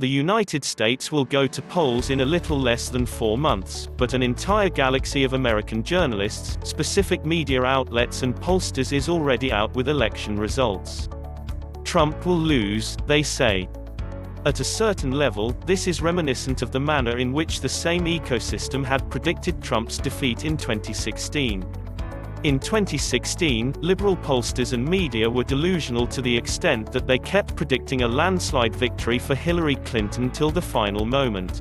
The United States will go to polls in a little less than 4 months, but an entire galaxy of American journalists, specific media outlets and pollsters is already out with election results. Trump will lose, they say. At a certain level, this is reminiscent of the manner in which the same ecosystem had predicted Trump's defeat in 2016. In 2016, liberal pollsters and media were delusional to the extent that they kept predicting a landslide victory for Hillary Clinton till the final moment.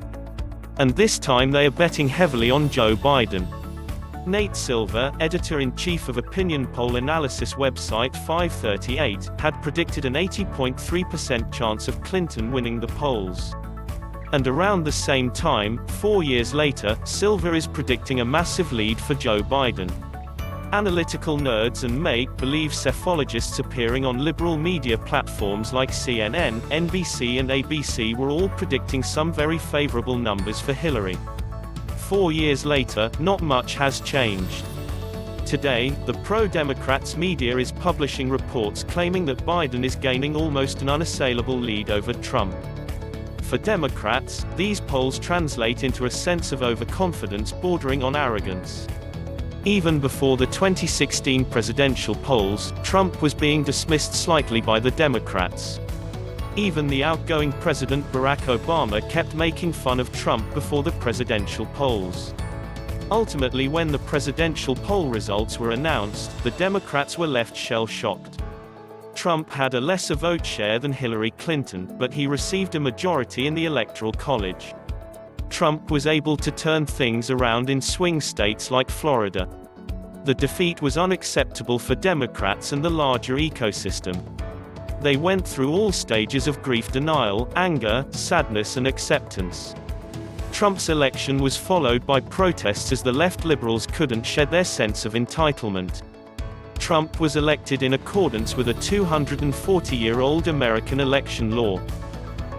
And this time they are betting heavily on Joe Biden. Nate Silver, editor-in-chief of opinion poll analysis website 538, had predicted an 80.3% chance of Clinton winning the polls. And around the same time, 4 years later, Silver is predicting a massive lead for Joe Biden. Analytical nerds and make-believe psephologists appearing on liberal media platforms like CNN, NBC and ABC were all predicting some very favorable numbers for Hillary. 4 years later, not much has changed. Today, the pro-Democrats media is publishing reports claiming that Biden is gaining almost an unassailable lead over Trump. For Democrats, these polls translate into a sense of overconfidence bordering on arrogance. Even before the 2016 presidential polls, Trump was being dismissed slightly by the Democrats. Even the outgoing President Barack Obama kept making fun of Trump before the presidential polls. Ultimately, when the presidential poll results were announced, the Democrats were left shell-shocked. Trump had a lesser vote share than Hillary Clinton, but he received a majority in the Electoral College. Trump was able to turn things around in swing states like Florida. The defeat was unacceptable for Democrats and the larger ecosystem. They went through all stages of grief denial, anger, sadness and acceptance. Trump's election was followed by protests as the left liberals couldn't shed their sense of entitlement. Trump was elected in accordance with a 240-year-old American election law.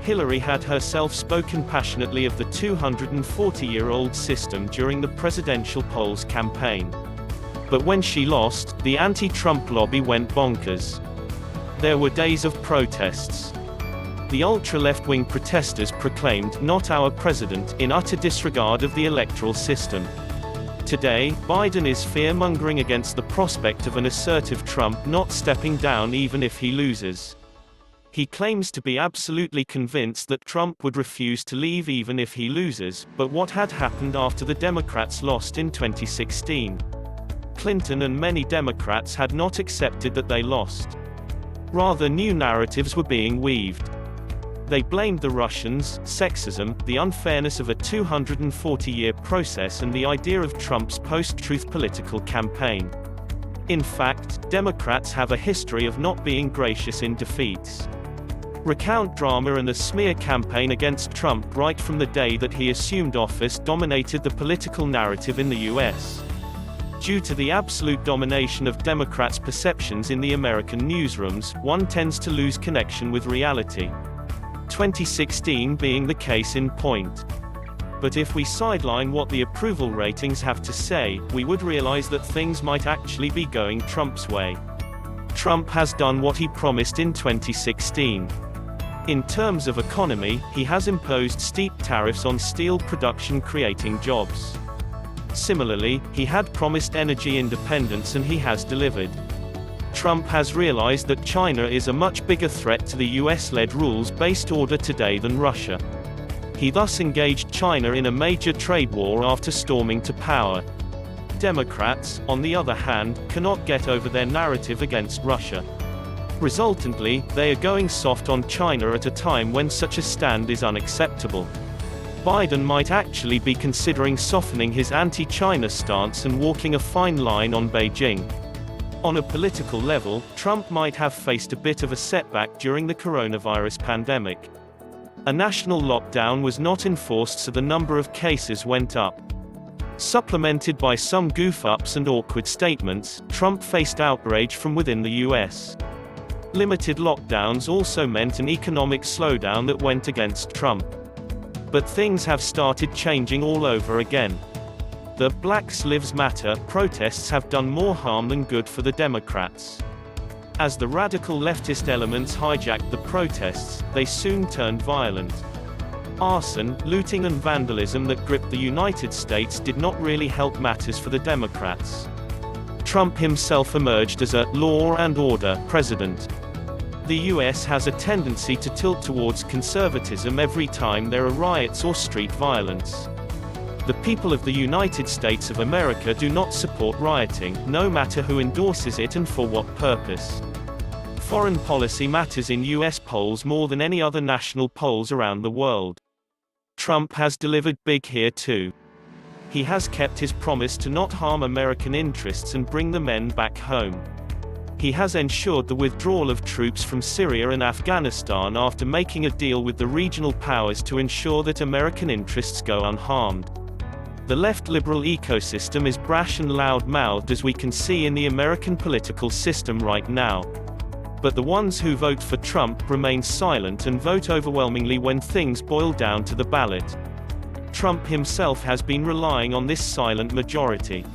Hillary had herself spoken passionately of the 240-year-old system during the presidential polls campaign. But when she lost, the anti-Trump lobby went bonkers. There were days of protests. The ultra-left-wing protesters proclaimed, "Not our president," in utter disregard of the electoral system. Today, Biden is fear-mongering against the prospect of an assertive Trump not stepping down even if he loses. He claims to be absolutely convinced that Trump would refuse to leave even if he loses, but what had happened after the Democrats lost in 2016? Clinton and many Democrats had not accepted that they lost. Rather, new narratives were being weaved. They blamed the Russians, sexism, the unfairness of a 240-year process and the idea of Trump's post-truth political campaign. In fact, Democrats have a history of not being gracious in defeats. Recount drama and a smear campaign against Trump right from the day that he assumed office dominated the political narrative in the US. Due to the absolute domination of Democrats' perceptions in the American newsrooms, one tends to lose connection with reality. 2016 being the case in point. But if we sideline what the approval ratings have to say, we would realize that things might actually be going Trump's way. Trump has done what he promised in 2016. In terms of economy, he has imposed steep tariffs on steel production, creating jobs. Similarly, he had promised energy independence and he has delivered. Trump has realized that China is a much bigger threat to the US-led rules-based order today than Russia. He thus engaged China in a major trade war after storming to power. Democrats, on the other hand, cannot get over their narrative against Russia. Resultantly, they are going soft on China at a time when such a stand is unacceptable. Biden might actually be considering softening his anti-China stance and walking a fine line on Beijing. On a political level, Trump might have faced a bit of a setback during the coronavirus pandemic. A national lockdown was not enforced, so the number of cases went up. Supplemented by some goof-ups and awkward statements, Trump faced outrage from within the US. Limited lockdowns also meant an economic slowdown that went against Trump. But things have started changing all over again. The Black Lives Matter protests have done more harm than good for the Democrats. As the radical leftist elements hijacked the protests, they soon turned violent. arson, looting and vandalism that gripped the United States did not really help matters for the Democrats. Trump himself emerged as a law and order president. The US has a tendency to tilt towards conservatism every time there are riots or street violence. The people of the United States of America do not support rioting, no matter who endorses it and for what purpose. Foreign policy matters in US polls more than any other national polls around the world. Trump has delivered big here too. He has kept his promise to not harm American interests and bring the men back home. He has ensured the withdrawal of troops from Syria and Afghanistan after making a deal with the regional powers to ensure that American interests go unharmed. The left liberal ecosystem is brash and loud-mouthed, as we can see in the American political system right now. But the ones who vote for Trump remain silent and vote overwhelmingly when things boil down to the ballot. Trump himself has been relying on this silent majority.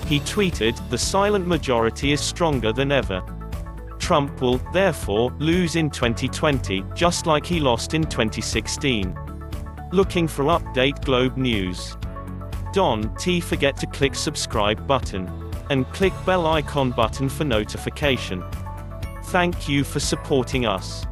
He tweeted, "The silent majority is stronger than ever." Trump will, therefore, lose in 2020, just like he lost in 2016. Looking for Update Globe News. Don't forget to click subscribe button. And click bell icon button for notification. Thank you for supporting us.